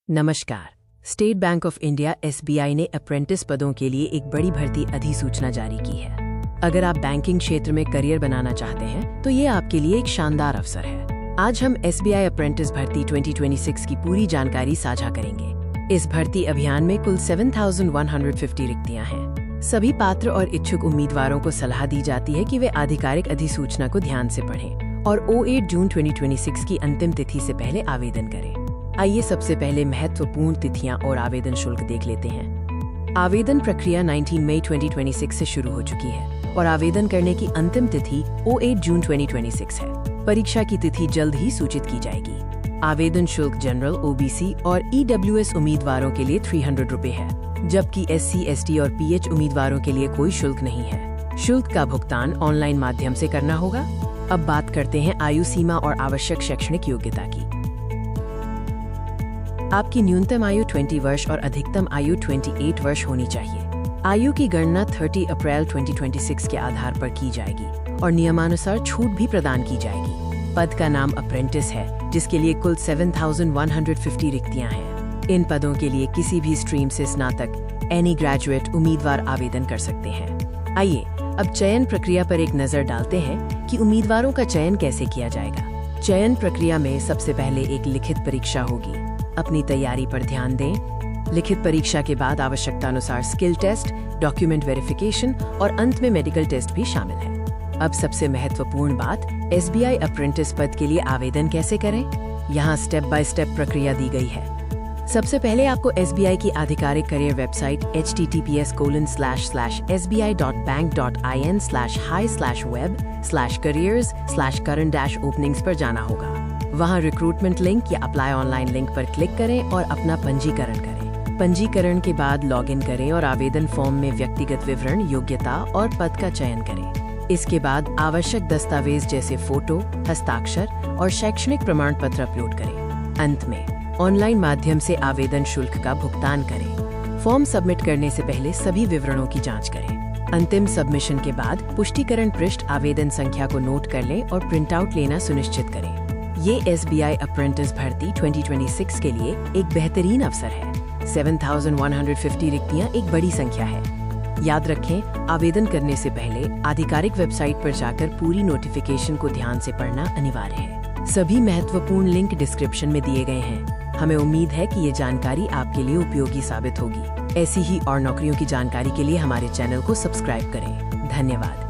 नमस्कार। State bank of India (SBI) ने apprentice पदों के लिए एक बड़ी भर्ती अधिसूचना जारी की है। अगर आप बैंकिंग क्षेत्र में करियर बनाना चाहते हैं तो ये आपके लिए एक शानदार अवसर है। आज हम SBI अप्रेंटिस भर्ती 2026 की पूरी जानकारी साझा करेंगे। इस भर्ती अभियान में कुल 7,150 रिक्तियां हैं। सभी पात्र और इच्छुक उम्मीदवारों को सलाह दी जाती है कि वे आधिकारिक अधिसूचना को ध्यान से पढ़ें और 8 जून 2026 की अंतिम तिथि से पहले आवेदन करें। आइए सबसे पहले महत्वपूर्ण तिथियां और आवेदन शुल्क देख लेते हैं। आवेदन प्रक्रिया 19 मई 2026 से शुरू हो चुकी है और आवेदन करने की अंतिम तिथि 8 जून 2026 है। परीक्षा की तिथि जल्द ही सूचित की जाएगी। आवेदन शुल्क जनरल, OBC और EWS उम्मीदवारों के लिए 300 रुपए है, जबकि SC, ST और PH उम्मीदवारों के लिए कोई शुल्क नहीं है। शुल्क का भुगतान ऑनलाइन माध्यम से करना होगा। अब बात करते हैं आयु सीमा और आवश्यक शैक्षणिक योग्यता की। आपकी न्यूनतम आयु 20 वर्ष और अधिकतम आयु 28 वर्ष होनी चाहिए। आयु की गणना 30 अप्रैल 2026 के आधार पर की जाएगी और नियमानुसार छूट भी प्रदान की जाएगी। पद का नाम अप्रेंटिस है, जिसके लिए कुल 7,150 रिक्तियां हैं। इन पदों के लिए किसी भी स्ट्रीम से स्नातक एनी ग्रेजुएट उम्मीदवार आवेदन कर सकते हैं। आइए अब चयन प्रक्रिया पर एक नजर डालते हैं कि उम्मीदवारों का चयन कैसे किया जाएगा। चयन प्रक्रिया में सबसे पहले एक लिखित परीक्षा होगी। अपनी तैयारी पर ध्यान दें। लिखित परीक्षा के बाद आवश्यकता अनुसार स्किल टेस्ट, डॉक्यूमेंट वेरिफिकेशन और अंत में मेडिकल टेस्ट भी शामिल है। अब सबसे महत्वपूर्ण बात, SBI अप्रेंटिस पद के लिए आवेदन कैसे करें। यहाँ स्टेप बाय स्टेप प्रक्रिया दी गई है। सबसे पहले आपको SBI की आधिकारिक करियर वेबसाइट https://sbi.bank.in/hi/web/careers/current-openings पर जाना होगा। वहां रिक्रूटमेंट लिंक या अप्लाई ऑनलाइन लिंक पर क्लिक करें और अपना पंजीकरण करें। पंजीकरण के बाद लॉगिन करें और आवेदन फॉर्म में व्यक्तिगत विवरण, योग्यता और पद का चयन करें। इसके बाद आवश्यक दस्तावेज जैसे फोटो, हस्ताक्षर और शैक्षणिक प्रमाण पत्र अपलोड करें। अंत में ऑनलाइन माध्यम से आवेदन शुल्क का भुगतान करें। फॉर्म सबमिट करने से पहले सभी विवरणों की जांच करें। अंतिम सबमिशन के बाद पुष्टिकरण पृष्ठ आवेदन संख्या को नोट कर लें और प्रिंट आउट लेना सुनिश्चित करें। ये SBI अप्रेंटिस भर्ती 2026 के लिए एक बेहतरीन अवसर है। 7,150 रिक्तियां एक बड़ी संख्या है। याद रखें, आवेदन करने से पहले आधिकारिक वेबसाइट पर जाकर पूरी नोटिफिकेशन को ध्यान से पढ़ना अनिवार्य है। सभी महत्वपूर्ण लिंक डिस्क्रिप्शन में दिए गए हैं। हमें उम्मीद है कि ये जानकारी आपके लिए उपयोगी साबित होगी। ऐसी ही और नौकरियों की जानकारी के लिए हमारे चैनल को सब्सक्राइब करें। धन्यवाद।